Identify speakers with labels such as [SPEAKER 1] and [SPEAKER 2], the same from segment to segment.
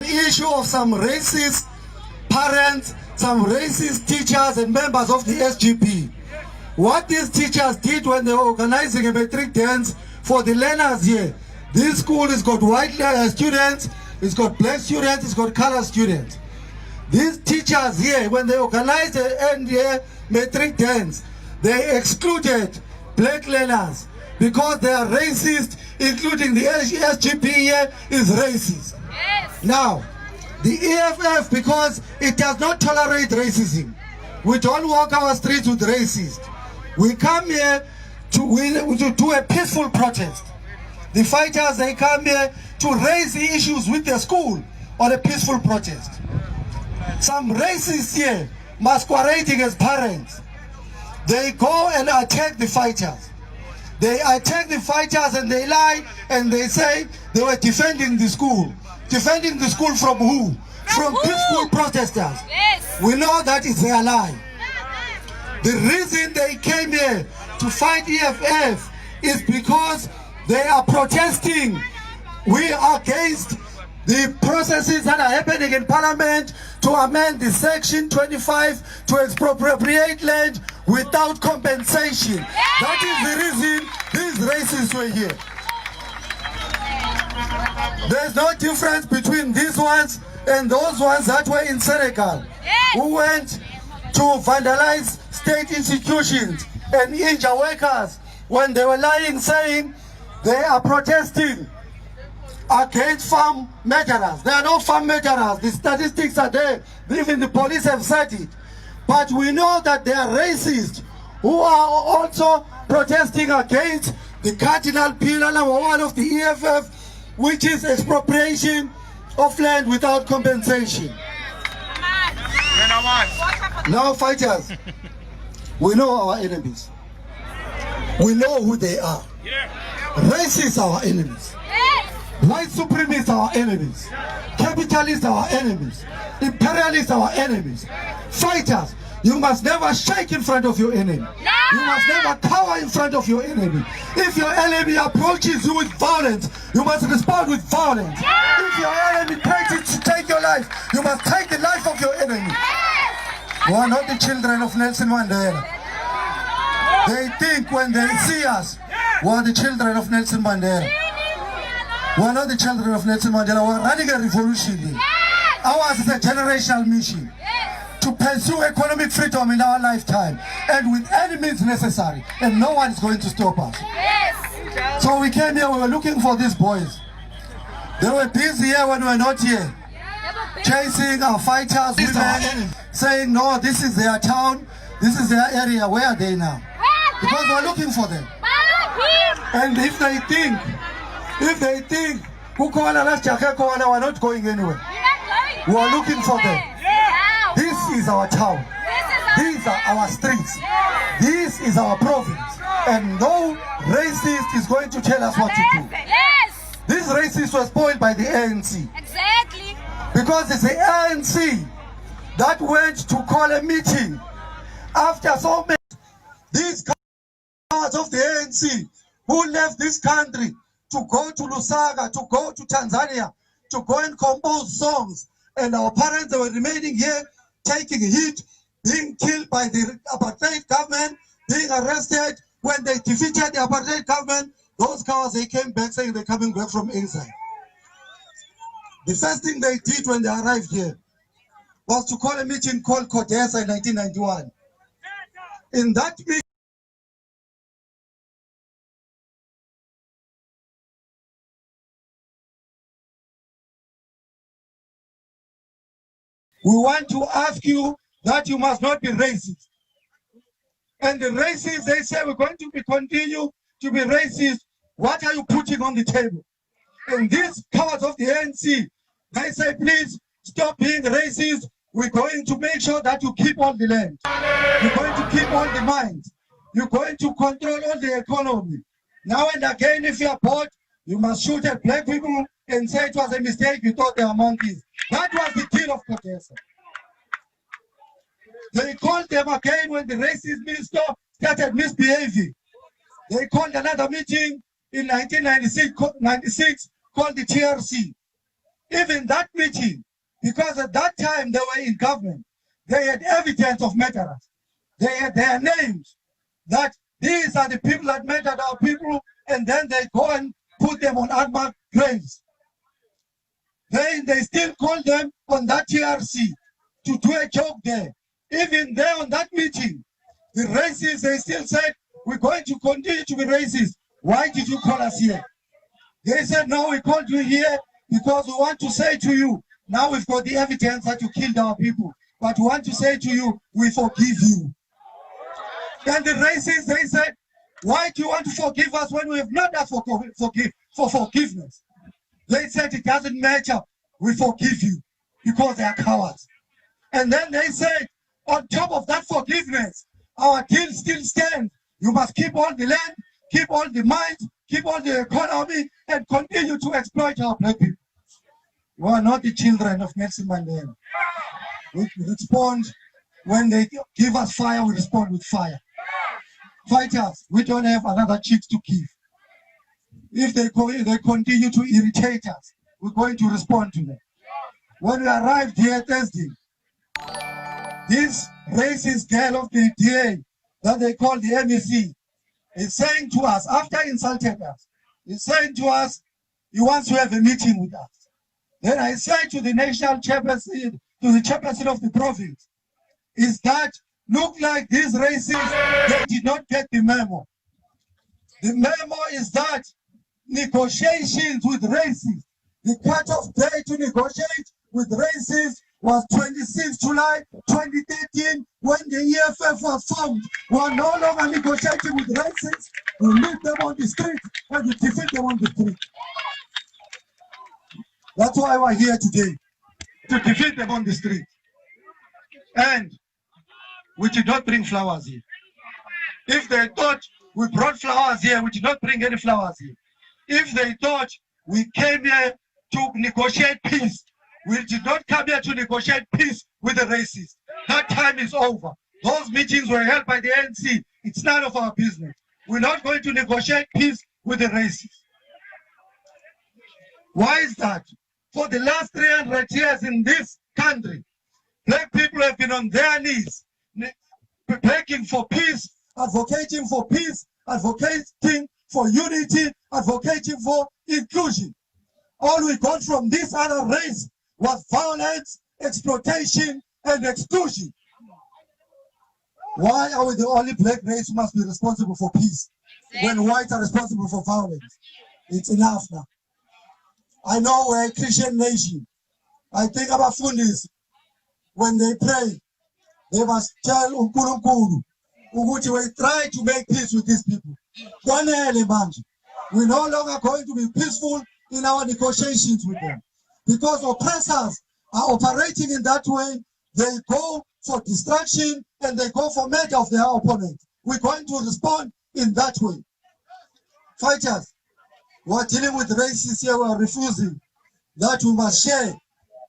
[SPEAKER 1] issue of some racist parents, some racist teachers and members of the SGP. What these teachers did when they were organizing a matric dance for the learners here. This school has got white students, it's got black students, it's got color students. These teachers here, when they organized the end year matric dance, they excluded black learners because they are racist, including the SGP here is racist. Yes. Now, the EFF, because it does not tolerate racism, we don't walk our streets with racists. We come here to do a peaceful protest. The fighters, they come here to raise the issues with the school on a peaceful protest. Some racists here, masquerading as parents, they go and attack the fighters. They attack the fighters and they lie and they say they were defending the school. Defending the school from who? From peaceful protesters. Yes. We know that is their lie. The reason they came here to fight EFF is because they are protesting. We are against the processes that are happening in Parliament to amend the Section 25 to expropriate land without compensation. That is the reason these racists were here. There's no difference between these ones and those ones that were in Senegal, who went to vandalize state institutions and injure workers when they were lying, saying they are protesting against farm murderers. There are no farm murderers. The statistics are there. Even the police have said it. But we know that they are racists who are also protesting against the cardinal pillar number 1 of the EFF, which is expropriation of land without compensation. Now, fighters, we know our enemies. We know who they are. Racists are our enemies. White supremacists are our enemies. Capitalists are our enemies. Imperialists are our enemies. Fighters, you must never shake in front of your enemy. You must never cower in front of your enemy. If your enemy approaches you with violence, you must respond with violence. If your enemy takes it to take your life, you must take the life of your enemy. We are not the children of Nelson Mandela. They think when they see us, we are the children of Nelson Mandela. We are not the children of Nelson Mandela. We are running a revolution. Ours is a generational mission to pursue economic freedom in our lifetime and with any means necessary, and no one is going to stop us. So we came here, we were looking for these boys. They were busy here when we were not here, chasing our fighters, women, saying no, this is their town, this is their area. Where are they now? Because we're looking for them. And if they think we're not going anywhere, we are looking for them. This is our town. These are our streets. This is our province. And no racist is going to tell us what to do. This racist was spoiled by the ANC.
[SPEAKER 2] Exactly.
[SPEAKER 1] Because it's the ANC that went to call a meeting after so many. These cowards of the ANC who left this country to go to Lusaka, to go to Tanzania, to go and compose songs. And our parents, they were remaining here, taking hit, being killed by the apartheid government, being arrested. When they defeated the apartheid government, those cowards, they came back saying they're coming back from exile. The first thing they did when they arrived here was to call a meeting called CODESA in 1991. In that meeting, we want to ask you that you must not be racist. And the racists, they say we're going to continue to be racist. What are you putting on the table? And these powers of the ANC, they say, please stop being racist. We're going to make sure that you keep all the land. You're going to keep all the mines. You're going to control all the economy. Now and again, if you're bored, you must shoot at black people and say it was a mistake, you thought they were monkeys. That was the deal of CODESA. They called them again when the racist minister started misbehaving. They called another meeting in 1996 called the TRC. Even that meeting, because at that time they were in government, they had evidence of murderers. They had their names, that these are the people that murdered our people, and then they go and put them on unmarked graves. They still call them on that TRC to do a joke there. Even there on that meeting, the racists, they still said, we're going to continue to be racist. Why did you call us here? They said, no, we called you here because we want to say to you, now we've got the evidence that you killed our people, but we want to say to you, we forgive you. Then the racists, they said, why do you want to forgive us when we have not asked for forgiveness? They said it doesn't matter, we forgive you, because they are cowards. And then they said, on top of that forgiveness, our deal still stands. You must keep all the land, keep all the mines, keep all the economy, and continue to exploit our black people. We are not the children of Nelson Mandela. We respond when they give us fire, we respond with fire. Fighters, we don't have another chicks to give. If they continue to irritate us, we're going to respond to them. When we arrived here Thursday, this racist girl of the DA that they call the MEC is saying to us, after insulting us, he's saying to us, he wants to have a meeting with us. Then I said to the national chairperson, to the chairperson of the province, is that look like these racists, they did not get the memo. The memo is that negotiations with racists, the cut-off day to negotiate with racists was 26 July 2013 when the EFF was formed. We are no longer negotiating with racists. We leave them on the street and we defeat them on the street. That's why we're here today, to defeat them on the street. And we did not bring flowers here. If they thought we brought flowers here, we did not bring any flowers here. If they thought we came here to negotiate peace, we did not come here to negotiate peace with the racists. That time is over. Those meetings were held by the ANC. It's none of our business. We're not going to negotiate peace with the racists. Why is that? For the last 300 years in this country, black people have been on their knees, begging for peace, advocating for peace, advocating for unity, advocating for inclusion. All we got from this other race was violence, exploitation, and exclusion. Why are we the only black race who must be responsible for peace when whites are responsible for violence? It's enough now. I know we're a Christian nation. I think about fundis, when they pray, they must tell uNkulunkulu ukuthi we try to make peace with these people. We're no longer going to be peaceful in our negotiations with them, because oppressors are operating in that way. They go for destruction and they go for murder of their opponent. We're going to respond in that way. Fighters, we're dealing with racists here. We are refusing that we must share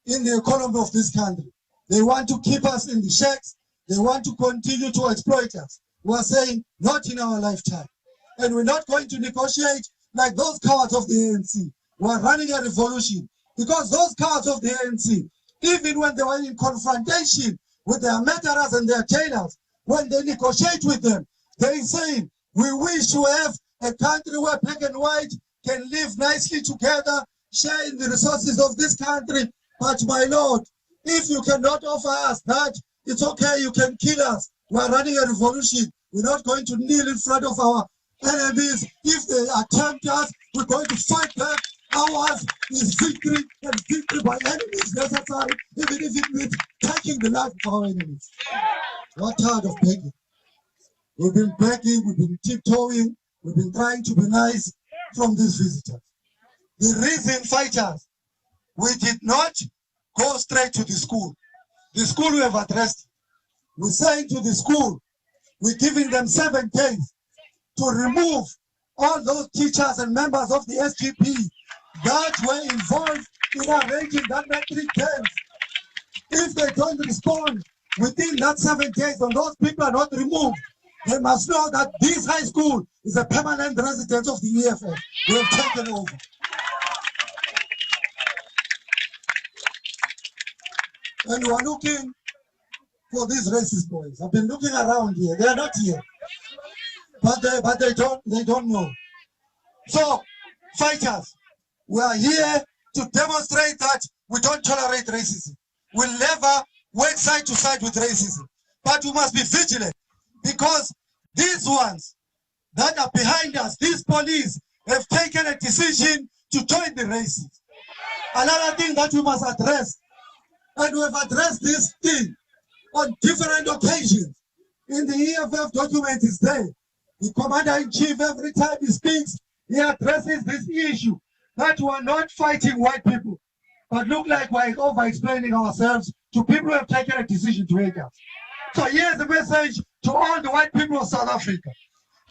[SPEAKER 1] in the economy of this country. They want to keep us in the shacks. They want to continue to exploit us. We are saying, not in our lifetime. And we're not going to negotiate like those cowards of the ANC. We are running a revolution, because those cowards of the ANC, even when they were in confrontation with their murderers and their jailers, when they negotiate with them, they say, we wish to have a country where black and white can live nicely together, share in the resources of this country. But my Lord, if you cannot offer us that, it's okay, you can kill us. We're running a revolution. We're not going to kneel in front of our enemies. If they attempt us, we're going to fight back. Ours is victory, and victory by enemies necessary, even if it means taking the life of our enemies. We're tired of begging. We've been begging, we've been tiptoeing, we've been trying to be nice from these visitors. The reason, fighters, we did not go straight to the school. The school we have addressed. We're saying to the school, we're giving them 7 days to remove all those teachers and members of the SGP that were involved in arranging that metric terms. If they don't respond within that 7 days and those people are not removed, they must know that this high school is a permanent residence of the EFF. We have taken over. And we are looking for these racist boys. I've been looking around here. They are not here, but they don't know. So, fighters, we are here to demonstrate that we don't tolerate racism. We'll never work side to side with racism, but we must be vigilant, because these ones that are behind us, these police, have taken a decision to join the racists. Another thing that we must address, and we have addressed this thing on different occasions. In the EFF document is there. The Commander-in-Chief, every time he speaks, he addresses this issue, that we are not fighting white people, but look like we're over-explaining ourselves to people who have taken a decision to hate us. So here's the message to all the white people of South Africa.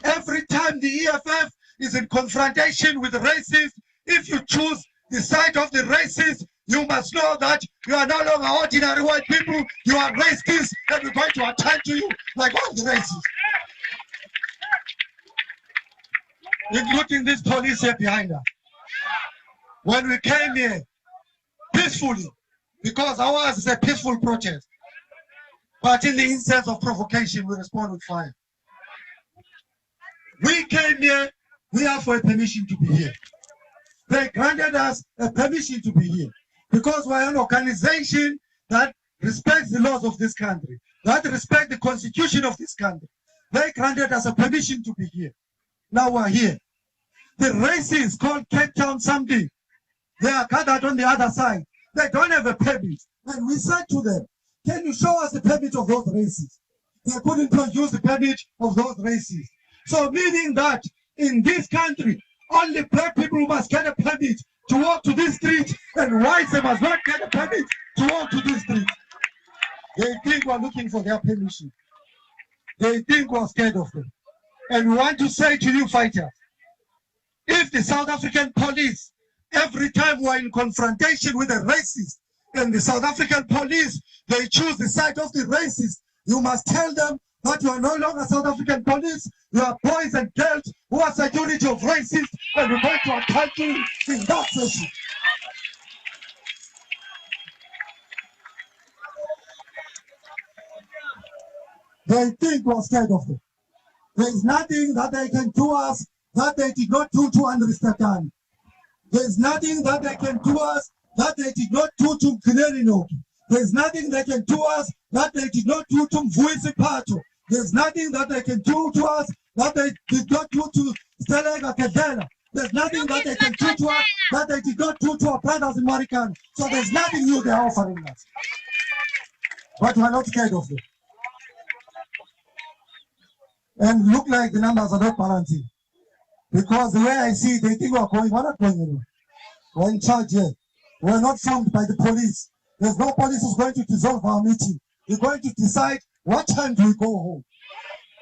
[SPEAKER 1] Every time the EFF is in confrontation with the racists, if you choose the side of the racists, you must know that you are no longer ordinary white people, you are racists, and we're going to attend to you like all the racists. Including this police here behind us. When we came here peacefully, because ours is a peaceful protest, but in the instance of provocation, we respond with fire. We came here, we asked for a permission to be here. They granted us a permission to be here because we're an organization that respects the laws of this country, that respects the constitution of this country. They granted us a permission to be here. Now we're here. The racists called Cape Town something. They are gathered on the other side. They don't have a permit. And we said to them, can you show us the permit of those racists? They couldn't produce the permit of those racists. So meaning that in this country, only black people must get a permit to walk to this street, and whites, they must not get a permit to walk to this street. They think we're looking for their permission. They think we're scared of them. And we want to say to you fighters, if the South African police, every time we're in confrontation with the racists, and the South African police, they choose the side of the racists, you must tell them that you are no longer South African police, you are boys and girls who are security of racists, and we're going to attack you in that session. They think we're scared of them. There is nothing that they can do us that they did not do to Andrew Statani. There is nothing that they can do us that they did not do to Kinerinoki. There is nothing they can do us that they did not do to Mvuisi Pato. There is nothing that they can do to us that they did not do to Stelega Kedela. There's nothing that they can do to us that they did not do to our brothers in Marikana. So there's nothing new they're offering us. But we're not scared of them. And look like the numbers are not balancing. Because the way I see it, they think we're going, we're not going anywhere. We're in charge here. We're not formed by the police. There's no police who's going to dissolve our meeting. We're going to decide what time do we go home.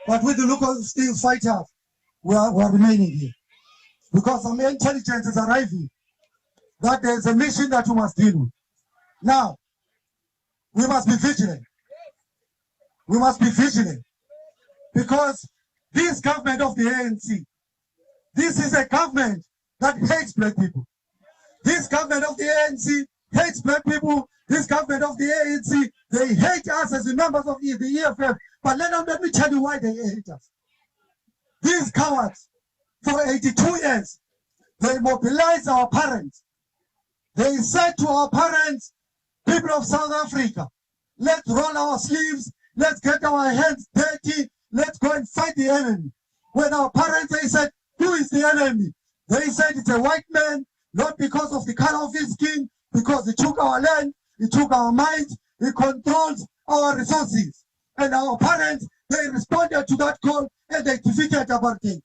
[SPEAKER 1] But with the local steel fighters, we are remaining here. Because some intelligence is arriving that there's a mission that we must deal with. Now, we must be vigilant. We must be vigilant. Because this government of the ANC, this is a government that hates black people. This government of the ANC hates black people. This government of the ANC, they hate us as the members of the EFF. But let me tell you why they hate us. These cowards, for 82 years, they mobilized our parents. They said to our parents, people of South Africa, let's roll our sleeves, let's get our hands dirty, let's go and fight the enemy. When our parents, they said, who is the enemy? They said it's a white man, not because of the color of his skin, because he took our land, he took our minds, he controls our resources. And our parents, they responded to that call and they defeated apartheid.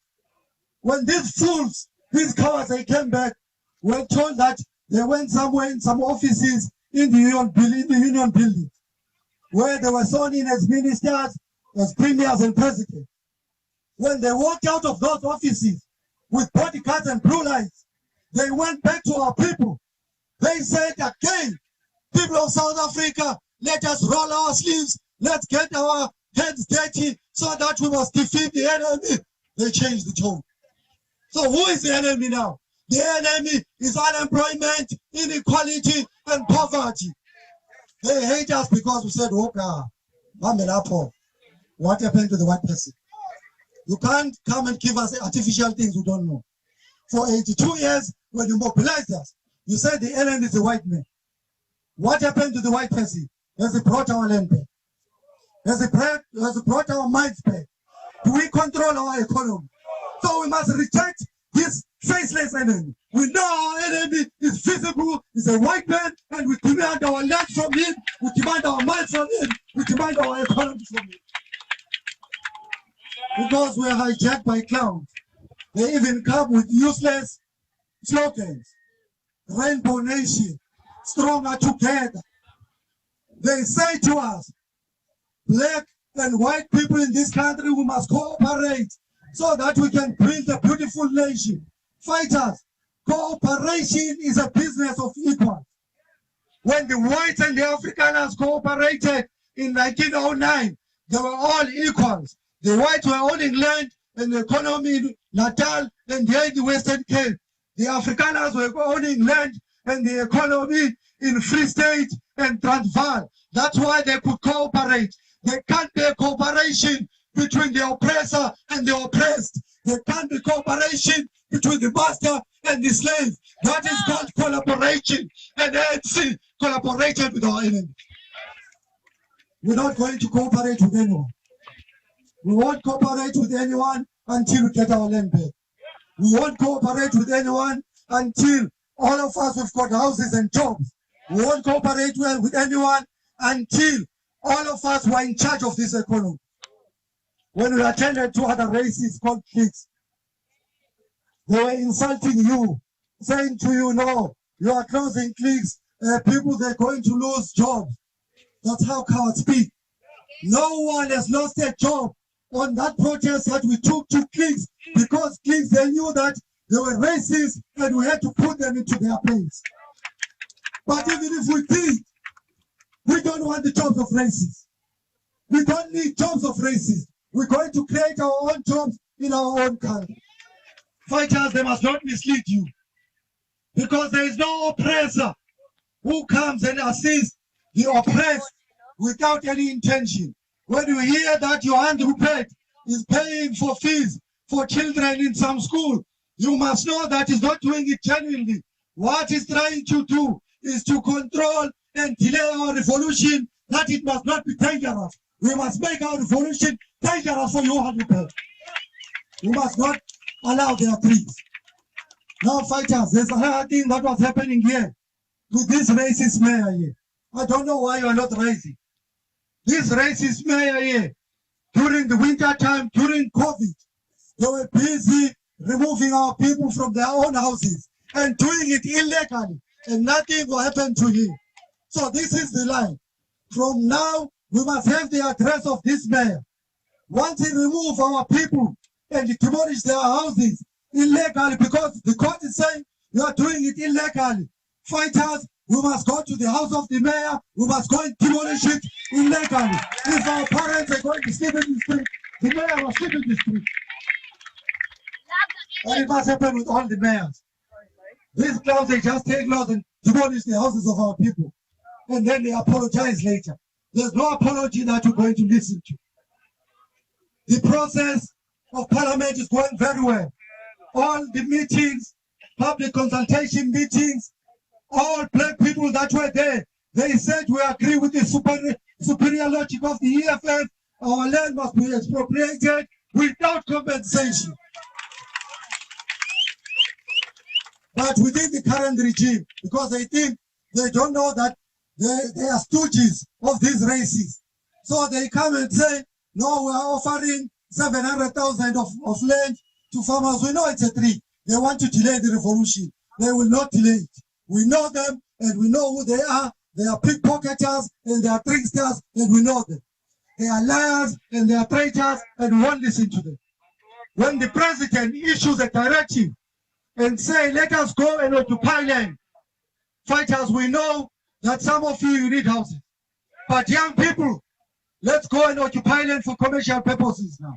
[SPEAKER 1] When these fools, these cowards, they came back, were told that they went somewhere in some offices in the union building, where they were sworn in as ministers, as premiers and presidents. When they walked out of those offices with bodyguards and blue lights, they went back to our people. They said again, people of South Africa, let us roll our sleeves, let's get our hands dirty so that we must defeat the enemy. They changed the tone. So who is the enemy now? The enemy is unemployment, inequality, and poverty. They hate us because we said, okay, what happened to the white person? You can't come and give us artificial things we don't know. For 82 years, when you mobilized us, you said the LN is a white man. What happened to the white person? Has it brought our land back? Has it brought our minds back? Do we control our economy? So we must reject this faceless enemy. We know our enemy is visible, is a white man, and we demand our land from him, we demand our minds from him, we demand our economy from him. Because we are hijacked by clowns. They even come with useless slogans. Rainbow Nation, stronger together. They say to us, black and white people in this country, we must cooperate so that we can build a beautiful nation. Fighters, cooperation is a business of equals. When the whites and the Afrikaners cooperated in 1909, they were all equals. The whites were owning land and the economy in Natal and here in the Western Cape. The Afrikaners were owning land and the economy in Free State and Transvaal. That's why they could cooperate. There can't be a cooperation between the oppressor and the oppressed. There can't be cooperation between the master and the slave. That is called collaboration. And ANC collaborated with our enemy. We're not going to cooperate with anyone. We won't cooperate with anyone until we get our land back. We won't cooperate with anyone until all of us have got houses and jobs. We won't cooperate with anyone until all of us were in charge of this economy. When we attended to other races called cliques, they were insulting you, saying to you, no, you are closing cliques, people, they're going to lose jobs. That's how cowards speak. No one has lost a job on that protest that we took to cliques, because cliques, they knew that they were racist and we had to put them into their place. But even if we did, we don't want the jobs of racists. We don't need jobs of racists. We're going to create our own jobs in our own country. Fighters, they must not mislead you, because there is no oppressor who comes and assists the oppressed without any intention. When you hear that your Aunt Rupert is paying for fees for children in some school, you must know that he's not doing it genuinely. What he's trying to do is to control and delay our revolution, that it must not be dangerous. We must make our revolution dangerous for you, Aunt Rupert. We must not allow their pleas. Now, fighters, there's another thing that was happening here with this racist mayor here. I don't know why you are not raising. This racist mayor here, during the winter time, during COVID, they were busy removing our people from their own houses and doing it illegally, and nothing will happen to him. So this is the line. From now, we must have the address of this mayor. Once he removes our people and he demolish their houses illegally, because the court is saying you are doing it illegally. Fighters, we must go to the house of the mayor, we must go and demolish it illegally. If our parents are going to sleep in the street, the mayor must sleep in the street. And it must happen with all the mayors. These clowns, they just take laws and demolish the houses of our people. And then they apologize later. There's no apology that we're going to listen to. The process of parliament is going very well. All the meetings, public consultation meetings, all black people that were there, they said we agree with the superior logic of the EFF. Our land must be expropriated without compensation. But within the current regime, because they think they don't know that they are stooges of these races. So they come and say, no, we are offering 700,000 of land to farmers. We know it's a trick. They want to delay the revolution. They will not delay it. We know them and we know who they are. They are pickpocketers and they are tricksters and we know them. They are liars and they are traitors and we won't listen to them. When the president issues a directive and say, let us go and occupy land, fighters, we know that some of you need houses. But young people, let's go and occupy land for commercial purposes now.